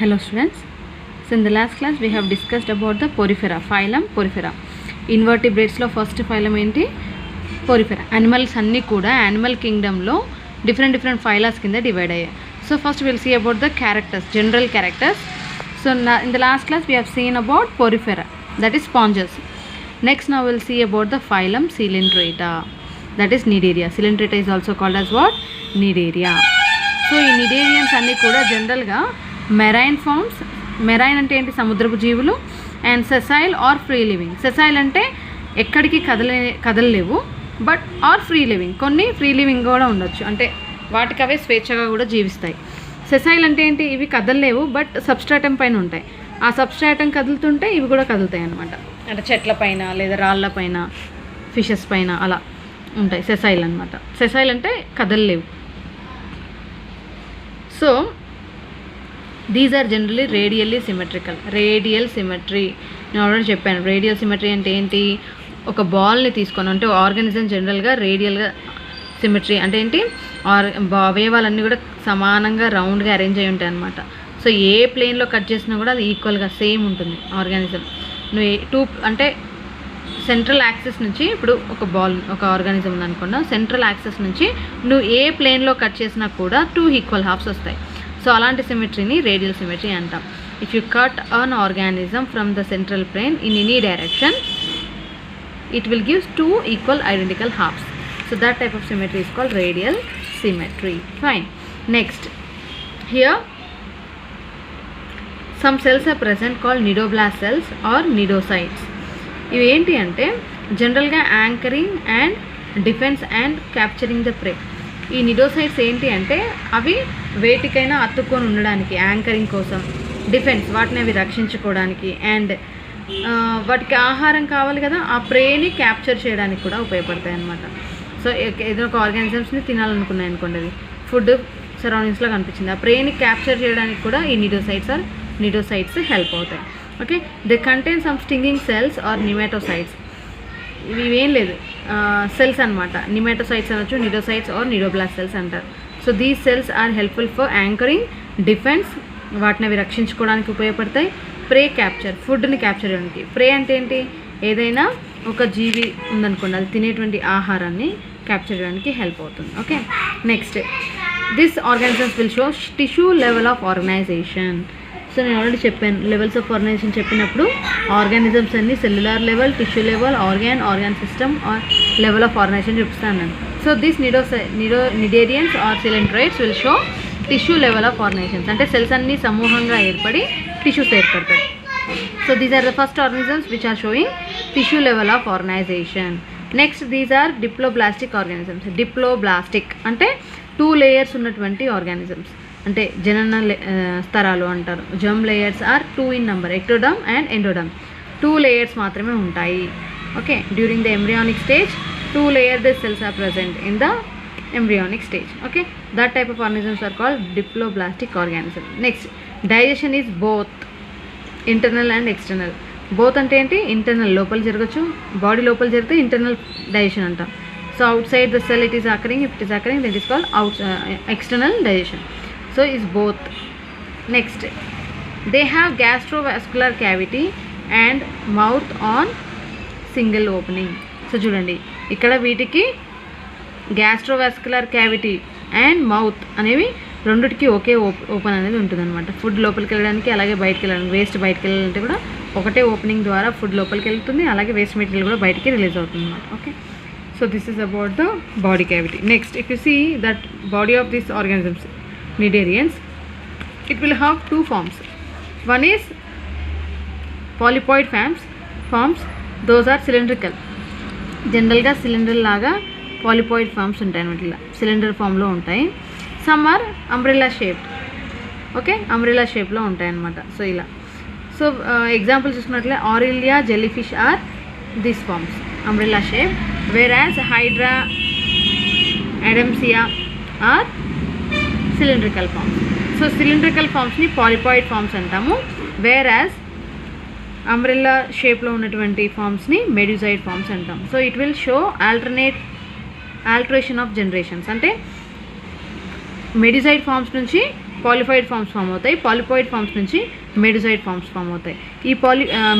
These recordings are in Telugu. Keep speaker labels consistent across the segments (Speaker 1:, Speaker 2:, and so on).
Speaker 1: Hello students. So in the last class we have discussed about the porifera, phylum porifera. Invertebrates lo first phylum enti porifera. Animals anni kuda animal kingdom lo different phylas kinda divide ayyayi. So first we will see about the characters, general characters. So in the last class we have seen about porifera, that is sponges. Next now we will see about the phylum Coelenterata, that is Cnidaria. Coelenterata is also called as what? Cnidaria. So ఈ నిడేరియన్స్ అన్నీ కూడా జనరల్గా మెరైన్ ఫార్మ్స్. మెరైన్ అంటే ఏంటి? సముద్రపు జీవులు. And sessile or free living. Sessile అంటే ఎక్కడికి కదలలేవు, బట్ ఆర్ ఫ్రీ లివింగ్. కొన్ని ఫ్రీ లివింగ్ కూడా ఉండొచ్చు, అంటే వాటికి అవే స్వేచ్ఛగా కూడా జీవిస్తాయి. సెసైల్ అంటే ఏంటి? ఇవి కదలలేవు బట్ సబ్స్ట్రాటం పైన ఉంటాయి. ఆ సబ్స్ట్రాటం కదులుతుంటే ఇవి కూడా కదులుతాయి అన్నమాట. అంటే చెట్ల పైన లేదా రాళ్ళ పైన, ఫిషెస్ పైన అలా ఉంటాయి సెసైల్ అన్నమాట. సెసైల్ అంటే కదలలేవు. So these are generally radially symmetrical. Radial symmetry నేను ఆల్రెడీ చెప్పాను. రేడియల్ సిమెట్రీ అంటే ఏంటి? ఒక బాల్ని తీసుకొని, అంటే ఆర్గానిజం జనరల్గా రేడియల్గా సిమెట్రీ అంటే ఏంటి? అవయవాలన్నీ కూడా సమానంగా రౌండ్గా అరేంజ్ అయి ఉంటాయి అన్నమాట. సో ఏ ప్లేన్లో కట్ చేసినా కూడా అది ఈక్వల్గా సేమ్ ఉంటుంది ఆర్గానిజం. నువ్వు అంటే సెంట్రల్ యాక్సిస్ నుంచి, ఇప్పుడు ఒక ఆర్గానిజం ఉందనుకున్నా, సెంట్రల్ యాక్సిస్ నుంచి నువ్వు ఏ ప్లేన్లో కట్ చేసినా కూడా 2 ఈక్వల్ హాఫ్స్ వస్తాయి. సో అలాంటి సిమెట్రీని రేడియల్ సిమెట్రీ అంటాం. If you cut an organism from the central plane in any direction, it will give 2 equal identical halves. So that type of symmetry is called radial symmetry. Fine. Next, here some cells are present called nidoblast cells or nidocytes. ఇవి ఏంటి అంటే జనరల్గా anchoring and defence and capturing the prey. ఈ నిడోసైట్స్ ఏంటి అంటే అవి వేటికైనా అతుక్కొని ఉండడానికి, యాంకరింగ్ కోసం, డిఫెన్స్ వాటిని అవి రక్షించుకోవడానికి, అండ్ వాటికి ఆహారం కావాలి కదా, ఆ ప్రేని క్యాప్చర్ చేయడానికి కూడా ఉపయోగపడతాయి అన్నమాట. సో ఏదో ఒక ఆర్గానిజమ్స్ని తినాలనుకున్నాయి అనుకోండి, అది ఫుడ్ సరౌండింగ్స్లో కనిపించింది, ఆ ప్రేని క్యాప్చర్ చేయడానికి కూడా ఈ నిడోసైట్స్ హెల్ప్ అవుతాయి. Okay, they contain some stinging cells or nematocytes. ఇవేం లేదు, సెల్స్ అనమాట. నిమాటోసైట్స్ అనొచ్చు, నిడోసైట్స్ ఆర్ నిడోబ్లాస్ట్ సెల్స్ అంటారు. So these cells are helpful for anchoring, defence, వాటిని అవి రక్షించుకోవడానికి ఉపయోగపడతాయి. ప్రే క్యాప్చర్, ఫుడ్ని క్యాప్చర్ చేయడానికి. ప్రే అంటే ఏంటి? ఏదైనా ఒక జీవి ఉందనుకోండి, అది తినేటువంటి ఆహారాన్ని క్యాప్చర్ చేయడానికి హెల్ప్ అవుతుంది. Okay, next, this organisms will show tissue level of organization. So నేను ఆల్రెడీ చెప్పాను, లెవెల్స్ ఆఫ్ ఆర్గనైజేషన్ చెప్పినప్పుడు ఆర్గానిజమ్స్ అన్ని cellular level, tissue level, organ system or level of organization చూపిస్తాను నేను. So this cnidarians or coelenterates will show tissue level of organizations. అంటే సెల్స్ అన్ని సమూహంగా ఏర్పడి టిష్యూస్ ఏర్పడతాయి. So these are the first organisms which are showing tissue level of organization. Next, these are diploblastic organisms. Diploblastic అంటే 2 లేయర్స్ ఉన్నటువంటి ఆర్గానిజమ్స్, అంటే జనన స్తరాలు అంటారు. Germ layers are 2 in number, ectoderm and endoderm. 2 layers మాత్రమే ఉంటాయి. Okay, during the embryonic stage 2 layered cells are present in the embryonic stage. Okay, that type of organisms are called diploblastic organism. Next, digestion is both internal and external. Both అంటే ఏంటి? ఇంటర్నల్, లోపల జరగచ్చు, బాడీ లోపల జరిగితే ఇంటర్నల్ డైజెషన్ అంటాం. So out side the sell it is occurring, if it is occurring that is called external digestion. So is both. Next, they have gastrovascular cavity and mouth on single opening. So చూడండి, ఇక్కడ వీటికి గ్యాస్ట్రోవాస్కులర్ క్యావిటీ అండ్ మౌత్ అనేవి రెండిటికి ఒకే ఓపెన్ అనేది ఉంటుందన్నమాట. ఫుడ్ లోపలికి వెళ్ళడానికి, అలాగే బయటకు వెళ్ళడానికి, వేస్ట్ బయటకు వెళ్ళాలంటే కూడా ఒకటే ఓపెనింగ్ ద్వారా ఫుడ్ లోపలికి వెళ్తుంది, అలాగే వేస్ట్ మెటీరియల్ కూడా బయటికి రిలీజ్ అవుతుంది అన్నమాట. Okay, so this is about the body cavity. Next, if you see that body of this organisms Cnidarians, it will have 2 forms. One is polypoid forms. Those are cylindrical. జనరల్గా సిలిండర్ లాగా పాలిపాయిడ్ ఫార్మ్స్ ఉంటాయి అన్నమాట, ఇలా సిలిండర్ ఫామ్లో ఉంటాయి. Some are umbrella shaped. Okay, umbrella షేప్లో ఉంటాయి అన్నమాట. సో ఇలా, సో ఎగ్జాంపుల్ చూసుకున్నట్లే Aurelia jellyfish are this forms, umbrella shape. Whereas Hydra, Adamsia are cylindrical forms. So cylindrical ఫార్మ్స్ని పాలిపాయిడ్ ఫార్మ్స్ అంటాము, వేరాజ్ అంబ్రెల్లా షేప్లో ఉన్నటువంటి ఫార్మ్స్ని మెడ్యూజాయిడ్ ఫార్మ్స్ అంటాం. So it will show alteration of generations. అంటే మెడ్యూజాయిడ్ ఫార్మ్స్ నుంచి పాలిఫాయిడ్ ఫామ్స్ ఫామ్ అవుతాయి. పాలిపాయిడ్ ఫామ్స్ నుంచి మెడిజాయిడ్ ఫామ్స్ ఫామ్ అవుతాయి. ఈ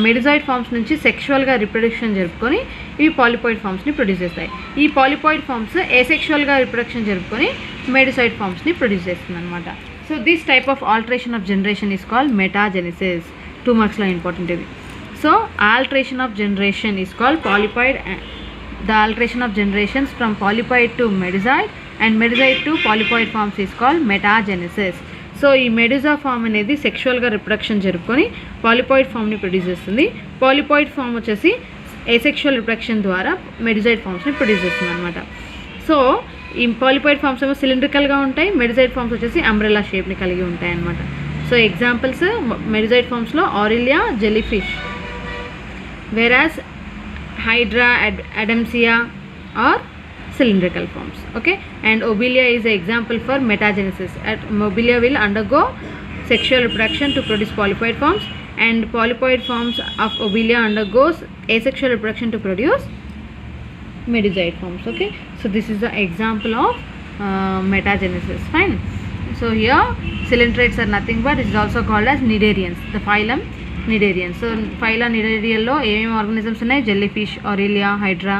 Speaker 1: మెడిజాయిడ్ ఫామ్స్ నుంచి సెక్షువల్గా రిప్రొడక్షన్ జరుపుకొని ఇవి పాలిపాయిడ్ ఫామ్స్ని ప్రొడ్యూస్ చేస్తాయి. ఈ పాలిపాయిడ్ ఫామ్స్ ఏసెక్షువల్గా రిప్రొడక్షన్ జరుపుకొని మెడిజాయిడ్ ఫామ్స్ని ప్రొడ్యూస్ చేస్తుంది అనమాట. So this type of alteration of generation is called metagenesis. 2 మార్క్స్లో ఇంపార్టెంట్ ఇది. So alteration of generation is called polypoid. The alteration of generations from polypoid to medusoid and medusoid to polypoid forms is called metagenesis. So ఈ మెడుజా ఫామ్ అనేది సెక్షువల్గా రిప్రొడక్షన్ జరుపుకొని పాలిపాయిడ్ ఫామ్ని ప్రొడ్యూస్ చేస్తుంది. పాలిపాయిడ్ ఫామ్ వచ్చేసి ఏసెక్షువల్ రిప్రొడక్షన్ ద్వారా మెడుజాయిడ్ ఫామ్స్ని ప్రొడ్యూస్ చేస్తుంది అనమాట. సో ఈ పాలిపాయిడ్ ఫామ్స్ ఏమో సిలిండ్రికల్గా ఉంటాయి, మెడుజాయిడ్ ఫామ్స్ వచ్చేసి అంబ్రెల్లా షేప్ని కలిగి ఉంటాయి అనమాట. సో ఎగ్జాంపుల్స్ మెడుజాయిడ్ ఫామ్స్లో Aurelia, jellyfish, whereas Hydra, Adamsia are cylindrical forms. Okay, and Obelia is an example for metagenesis. Obelia will undergo sexual reproduction to produce polypoid forms, and polypoid forms of Obelia undergoes asexual reproduction to produce medusoid forms. Okay, so this is the example of metagenesis. Fine. So here cylindrites are nothing but it is also called as Cnidarians, the phylum Cnidarians. So phylum Cnidarianలో ఏమేమి ఆర్గానిజమ్స్ ఉన్నాయి? Jellyfish, Aurelia, Hydra,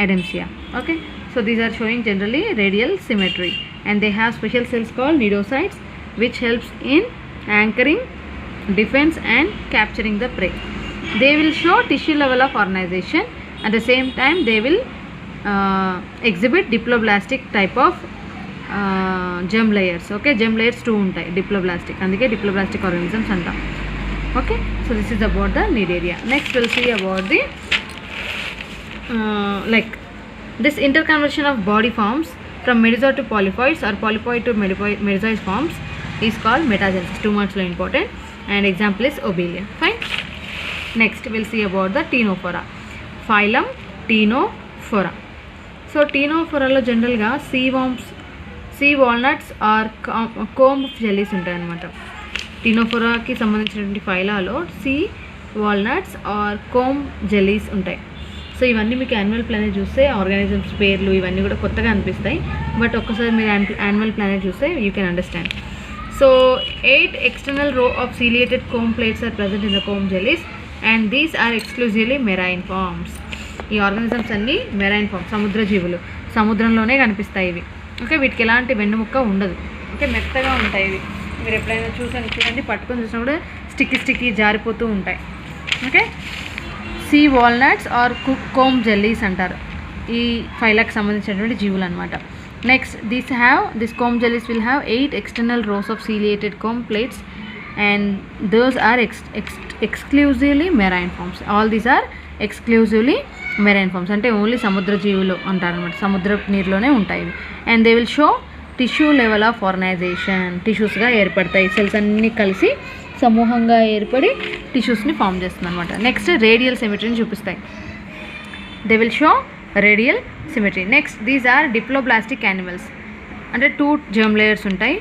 Speaker 1: Adamsia. Okay, so these are showing generally radial symmetry and they have special cells called cnidocytes which helps in anchoring, defense and capturing the prey. They will show tissue level of organization. At the same time they will exhibit diploblastic type of germ layers. Okay, germ layers 2 ఉంటాయి diploblastic, అందుకే diploblastic organisms అంటాం. Okay, so this is about the cnidaria. Next we'll see about the like this interconversion of body forms from medusoid to polypoids or polypoid to medusoid forms is called metagenesis. 2 marks lo important, and example is Obelia. Fine. Next we'll see about the Ctenophora. Phylum Ctenophora. So Ctenophora lo general ga sea walnuts or comb jellies ఉంటాయి అన్నమాట. టీనోఫోరాకి సంబంధించినటువంటి ఫైలాలో see walnuts or come jellies ఉంటాయి. సో ఇవన్నీ మీకు యాన్యువల్ ప్లానెట్ చూస్తే ఆర్గానిజమ్స్ పేర్లు ఇవన్నీ కూడా కొత్తగా అనిపిస్తాయి, బట్ ఒక్కసారి మీరు యాన్యువల్ ప్లానెట్ చూస్తే you can understand. So 8 external row of ciliated comb plates are present in the comb jellies and these are exclusively marine forms. ఈ ఆర్గానిజమ్స్ అన్నీ మెరైన్ ఫార్మ్స్, సముద్ర జీవులు, సముద్రంలోనే కనిపిస్తాయి ఇవి. ఓకే, వీటికి ఎలాంటి వెన్నుముక్క ఉండదు. ఓకే, మెత్తగా ఉంటాయి ఇవి. మీరు ఎప్పుడైనా చూడండి, పట్టుకొని చూసినా కూడా స్టిక్కీ జారిపోతూ ఉంటాయి. Okay, sea walnuts or comb jellies అంటారు ఈ ఫైలాకి సంబంధించినటువంటి జీవులు అనమాట. Next this comb jellies will have 8 external rows of ciliated comb plates and those are exclusively marine forms. All these are exclusively marine forms, అంటే ఓన్లీ సముద్ర జీవులు అంటారు అనమాట, సముద్ర నీరులోనే ఉంటాయి. And they will show tissue level of organization. టిష్యూస్గా ఏర్పడతాయి, సెల్స్ అన్నీ కలిసి సమూహంగా ఏర్పడి టిష్యూస్ని ఫామ్ చేస్తుంది అనమాట. నెక్స్ట్ రేడియల్ సిమెట్రీని చూపిస్తాయి. They will show radial symmetry. Next these are diploblastic animals, అంటే 2 జర్మ్ లేయర్స్ ఉంటాయి,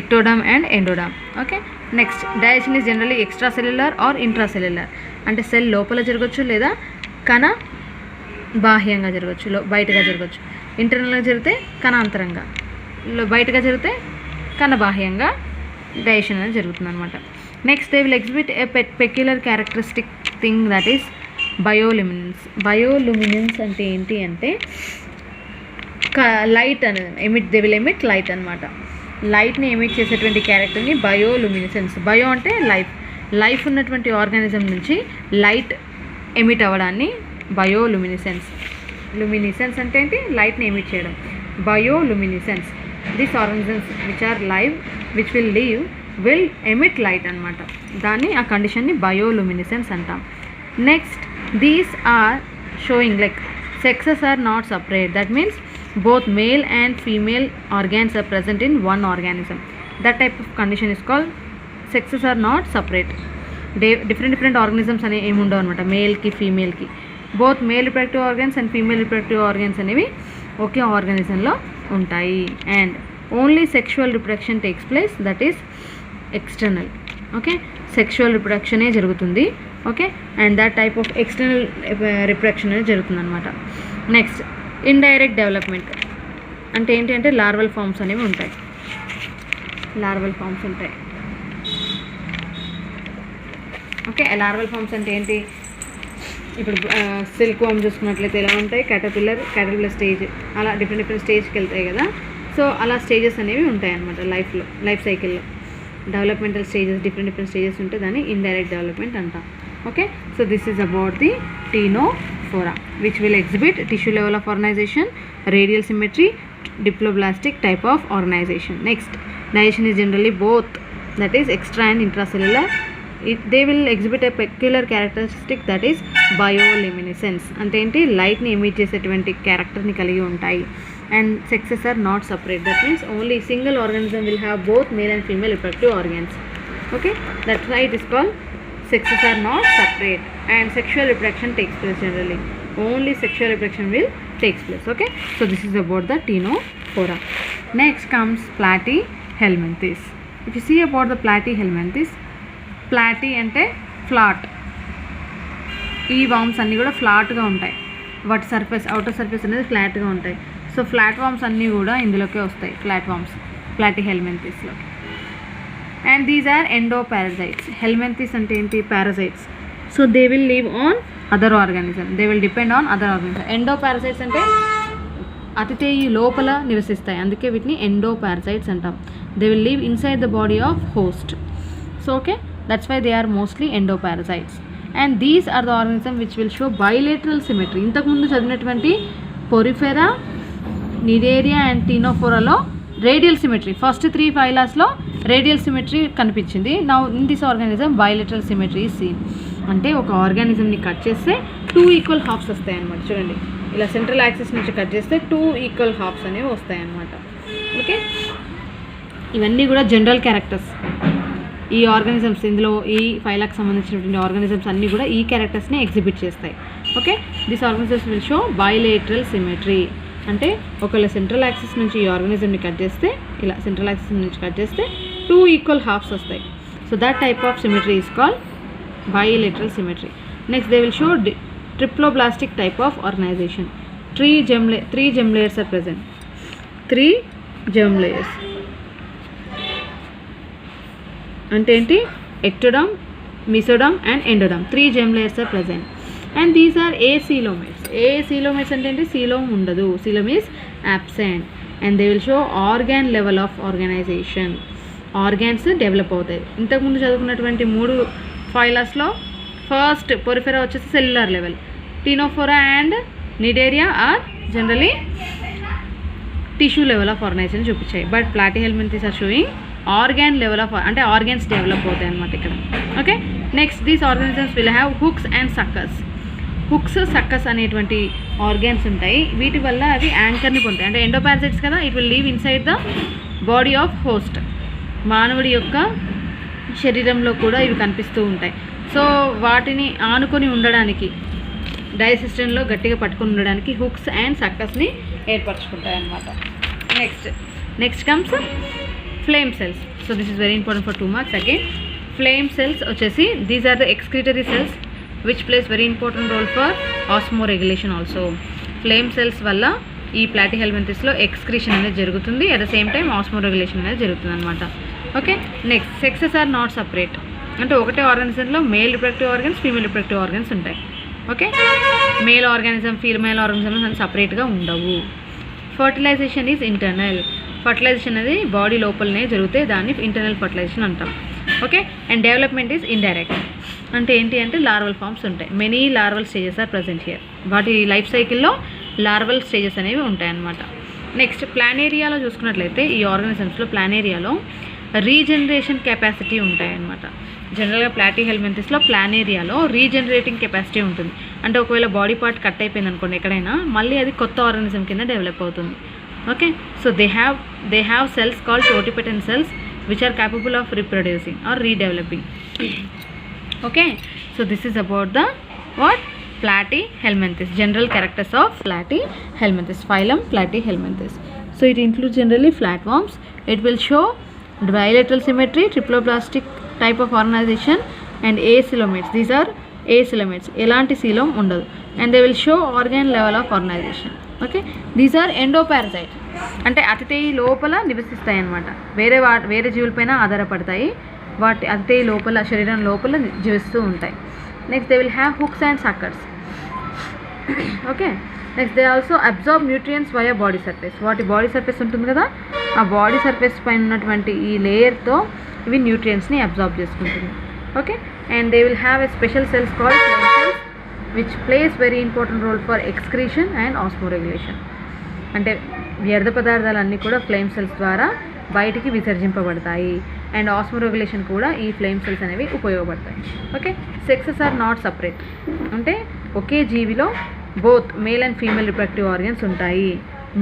Speaker 1: ectoderm and endoderm. Okay, next digestion is generally extracellular or intracellular, అంటే సెల్ లోపల జరగచ్చు లేదా కణ బాహ్యంగా జరగచ్చు, బయటగా జరగచ్చు. ఇంటర్నల్గా జరిగితే కణాంతరంగా, బయటగా జరిగితే కణ బాహ్యంగా డైజెషన్ అనేది జరుగుతుంది అనమాట. Next they will exhibit a peculiar characteristic thing that is bioluminescence. Bioluminescence అంటే ఏంటి అంటే లైట్ అనేది దే విల్ ఎమిట్ లైట్ అనమాట. లైట్ని ఎమిట్ చేసేటువంటి క్యారెక్టర్ని బయోలుమినెసెన్స్. బయో అంటే లైఫ్ ఉన్నటువంటి ఆర్గానిజం నుంచి లైట్ ఎమిట్ అవ్వడాన్ని బయోలుమినెసెన్స్. లుమినిసెన్స్ అంటే ఏంటి? లైట్ని ఎమిట్ చేయడం. Bioluminescence. This organisms which are live which will leave will emit light అనమాట. దాన్ని ఆ కండిషన్ని బయోలుమినిసెన్స్ అంటాం. Next these are showing like sexes are not separate. That means both male and female organs are present in one organism. That type of condition is called sexes are not separate. Different organisms అనే ఏమి ఉండవు అనమాట, మేల్కి ఫీమేల్కి. Both male reproductive organs and female reproductive organs అనేవి ఒకే ఆర్గానిజంలో ఉంటాయి. And only sexual reproduction takes place, that is external. Okay, sexual రిప్రొడక్షనే జరుగుతుంది. Okay, and that type of external reproduction అనేది జరుగుతుంది అనమాట. నెక్స్ట్ ఇండైరెక్ట్ డెవలప్మెంట్ అంటే ఏంటి అంటే లార్వల్ ఫార్మ్స్ అనేవి ఉంటాయి. లార్వల్ ఫామ్స్ ఉంటాయి. ఓకే, లార్వల్ ఫామ్స్ అంటే ఏంటి? ఇప్పుడు సిల్క్ వామ్ చూసుకున్నట్లయితే ఎలా ఉంటాయి, క్యాటర్పిల్లర్ స్టేజ్, అలా డిఫరెంట్ స్టేజ్కి వెళ్తాయి కదా. సో అలా స్టేజెస్ అనేవి ఉంటాయి అన్నమాట లైఫ్ సైకిల్లో. డెవలప్మెంటల్ స్టేజెస్, డిఫరెంట్ స్టేజెస్ ఉంటే దాన్ని ఇండైరెక్ట్ డెవలప్మెంట్ అంటాం. Okay, so this is about the Ctenophora, which will exhibit tissue level of organization, radial symmetry, diploblastic type of organization. Next, digestion is generally both, that is extra and intracellular. They will exhibit a peculiar characteristic, that is bioluminescence. అంటే ఏంటి? లైట్ని ఎమిట్ చేసేటువంటి క్యారెక్టర్ని కలిగి ఉంటాయి. And sexes are not separate. That means only single organism will have both male and female reproductive organs. Okay, that's why it is called sexes are not separate, and sexual reproduction takes place generally. Only sexual reproduction will takes place. Okay, so this is about the Ctenophora. Next comes Platyhelminthes. If you see about the Platyhelminthes, platy అంటే ఫ్లాట్. ఈ వామ్స్ అన్నీ కూడా ఫ్లాట్గా ఉంటాయి. వాటి సర్ఫేస్, అవుటర్ సర్ఫేస్ అనేది ఫ్లాట్గా ఉంటాయి. సో ఫ్లాట్ వామ్స్ అన్నీ కూడా ఇందులోకే వస్తాయి, ఫ్లాట్ వామ్స్ ప్లాటీహెల్మింథీస్లో. And these are endoparasites. Helminthes అంటే ఏంటి? Parasites. So they will live on other organism, they will depend on other organism. Endoparasites అంటే అతిథేయి లోపల నివసిస్తాయి, అందుకే వీటిని ఎండోపారజైట్స్ అంటాం. They will live inside the body of host. So okay, that's why they are mostly endoparasites, and these are the organisms which will show bilateral symmetry. ఇంతకు ముందు చదివినటువంటి Porifera, Cnidaria and Ctenophora radial symmetry, first 3 ఫైలాస్లో రేడియల్ సిమెట్రీ కనిపించింది. Now in this organism bilateral symmetry is seen. అంటే ఒక ఆర్గానిజంని కట్ చేస్తే 2 ఈక్వల్ హాఫ్స్ వస్తాయి అన్నమాట. చూడండి, ఇలా సెంట్రల్ యాక్సిస్ నుంచి కట్ చేస్తే 2 ఈక్వల్ హాఫ్స్ అనేవి వస్తాయి అన్నమాట. ఓకే, ఇవన్నీ కూడా జనరల్ క్యారెక్టర్స్. ఈ ఆర్గానిజమ్స్, ఇందులో ఈ ఫైలాకి సంబంధించినటువంటి ఆర్గానిజమ్స్ అన్నీ కూడా ఈ క్యారెక్టర్స్ని ఎగ్జిబిట్ చేస్తాయి. Okay, this organisms will show bilateral symmetry. అంటే ఒకవేళ సెంట్రల్ యాక్సిస్ నుంచి ఈ ఆర్గానిజంని కట్ చేస్తే, ఇలా సెంట్రల్ యాక్సిస్ నుంచి కట్ చేస్తే 2 ఈక్వల్ హాఫ్స్ వస్తాయి. So that type of symmetry is called bilateral symmetry. Next, they will show triploblastic type of organization. 3 germ layers are present. 3 germ layers. అంటే ఏంటి? ectoderm, mesoderm and endoderm. 3 germ layers are present. And these are acoelomates. Acoelomates అంటే ఏంటి? coelom ఉండదు. coelom is absent. And they will show organ level of organization. Organs develop అవుతాయి. ఇంతకుముందు చదువుకున్నటువంటి 3 ఫైలాస్లో ఫస్ట్ Porifera వచ్చేసి cellular level, Ctenophora and Cnidaria or generally tissue level of organization చూపించాయి. But Platyhelminthes are showing organ level of, అంటే ఆర్గాన్స్ డెవలప్ అవుతాయి అన్నమాట ఇక్కడ. Okay, next these organisms will have hooks and suckers. Hooks, suckers అనేటువంటి ఆర్గాన్స్ ఉంటాయి. వీటి వల్ల అవి యాంకర్ని పొందుతాయి. అంటే ఎండోపారసైట్స్ కదా, it will leave inside the body of host. మానవుడి యొక్క శరీరంలో కూడా ఇవి కనిపిస్తూ ఉంటాయి. సో వాటిని ఆనుకొని ఉండడానికి, డైజెస్టన్లో గట్టిగా పట్టుకొని ఉండడానికి హుక్స్ అండ్ సక్కస్ని ఏర్పరచుకుంటాయి అన్నమాట. Next comes flame cells. So this is very important for 2 marks again. Flame cells వచ్చేసి these are the excretory cells which plays very important role for osmoregulation also. Flame cells వల్ల ఈ Platyhelminthes ఎక్స్క్రీషన్ అనేది జరుగుతుంది, at the same time osmoregulation అనేది జరుగుతుంది అనమాట. Okay, next sexes are not separate. అంటే ఒకటే ఆర్గానిజంలో male reproductive organs, female reproductive organs ఉంటాయి. Okay, male organism, female organism అని సపరేట్గా ఉండవు. Fertilization is internal. ఫర్టిలైజేషన్ అనేది బాడీ లోపలనే జరిగితే దాన్ని ఇంటర్నల్ ఫర్టిలైజేషన్ అంటాం. Okay, and development is indirect. అంటే ఏంటి అంటే లార్వల్ ఫామ్స్ ఉంటాయి. Many larval stages are present here. వాటి లైఫ్ సైకిల్లో లార్వల్ స్టేజెస్ అనేవి ఉంటాయన్నమాట. నెక్స్ట్ ప్లానేరియాలో చూసుకున్నట్లయితే ఈ ఆర్గానిజమ్స్లో ప్లానేరియాలో రీజనరేషన్ కెపాసిటీ ఉంటాయన్నమాట. జనరల్గా Platyhelminthesలో ప్లానేరియాలో రీజనరేటింగ్ కెపాసిటీ ఉంటుంది. అంటే ఒకవేళ బాడీ పార్ట్ కట్ అయిపోయింది అనుకోండి ఎక్కడైనా, మళ్ళీ అది కొత్త ఆర్గానిజం కింద డెవలప్ అవుతుంది. Okay, so they have cells called totipotent cells which are capable of reproducing or redeveloping. Okay, so this is about the what? Platyhelminthes, general characters of Platyhelminthes, phylum Platyhelminthes. So it includes generally flatworms. It will show bilateral symmetry, triploblastic type of organization and acoelomates. These are acoelomates, elanti coelom undadu, and they will show organ level of organization. Okay, these are endoparasite. అంటే అతిథేయి లోపల నివసిస్తాయి అన్నమాట. వేరే జీవులపైన ఆధారపడతాయి, వాటి అతిథేయి లోపల శరీరం లోపల జీవిస్తూ ఉంటాయి. Next they will have hooks and suckers. Okay, next they also absorb nutrients via body surface. వాటి బాడీ సర్ఫేస్ ఉంటుంది కదా, ఆ బాడీ సర్ఫేస్ పైన ఉన్నటువంటి ఈ లేయర్తో ఇవి న్యూట్రియంట్స్ని అబ్జార్బ్ చేసుకుంటుంది. Okay, and they will have a special cells called flame cells which plays very important role for excretion and osmoregulation. అంటే వ్యర్థ పదార్థాలన్నీ కూడా ఫ్లేమ్ సెల్స్ ద్వారా బయటికి విసర్జింపబడతాయి, అండ్ ఆస్మోరెగ్యులేషన్ కూడా ఈ ఫ్లేమ్ సెల్స్ అనేవి ఉపయోగపడతాయి. Okay, sexes are not separate. అంటే ఒకే జీవిలో both male and female reproductive organs ఉంటాయి.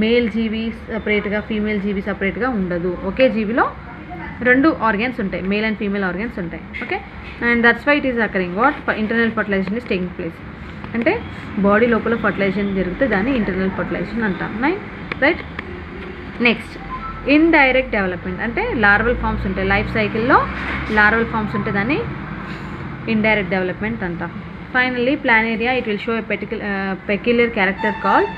Speaker 1: మేల్ జీవి సపరేట్గా, ఫీమేల్ జీవి సపరేట్గా ఉండదు. ఒకే జీవిలో 2 ఆర్గన్స్ ఉంటాయి, మేల్ అండ్ ఫీమేల్ ఆర్గన్స్ ఉంటాయి. Okay, and that's why it is occurring what internal fertilization is taking place. అంటే బాడీ లోపల ఫర్టిలైజేషన్ జరిగితే దాన్ని ఇంటర్నల్ ఫర్టిలైజేషన్ అంటాం. రైట్. Next indirect development. అంటే లార్వల్ ఫామ్స్ ఉంటాయి, లైఫ్ సైకిల్లో లార్వల్ ఫామ్స్ ఉంటే దాన్ని ఇండైరెక్ట్ డెవలప్మెంట్ అంటాం. Finally Planaria, it will show a peculiar character called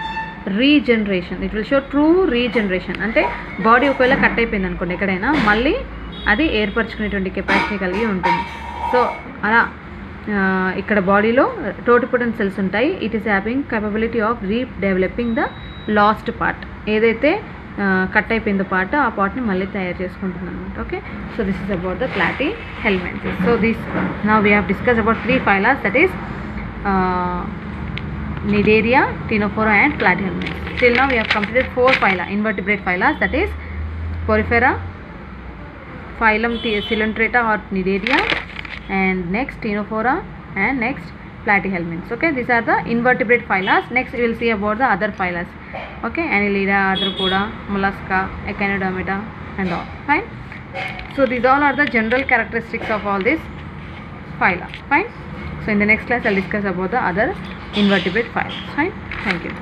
Speaker 1: regeneration. It will show true regeneration. అంటే బాడీ ఒకవేళ కట్ అయిపోయింది అనుకోండి ఎక్కడైనా, మళ్ళీ అది ఏర్పరచుకునేటువంటి కెపాసిటీ కలిగి ఉంటుంది. సో అలా ఇక్కడ బాడీలో టోటిపోటెంట్ సెల్స్ ఉంటాయి. It is having capability of redeveloping the lost part. ఏదైతే కట్ అయిపోయిందో పార్ట్, ఆ పార్ట్ని మళ్ళీ తయారు చేసుకుంటుంది అనమాట. Okay, so this is about the Platyhelminthes. So this now we have discuss about 3 phyla, that is Cnidaria, Ctenophora and Platyhelminths. Till now we have completed 4 phyla, invertebrate phyla, that is Porifera, phylum Coelenterata or Cnidaria, and next Ctenophora, and next Platyhelminths. Okay, these are the invertebrate phyla. Next we will see about the other phyla. Okay, Annelida, Arthropoda, Mollusca, Echinodermata and all. Fine. So these all are the general characteristics of all these phyla. Fine. So in the next class I'll discuss about the other invertebrate phyla. Fine. Thank you.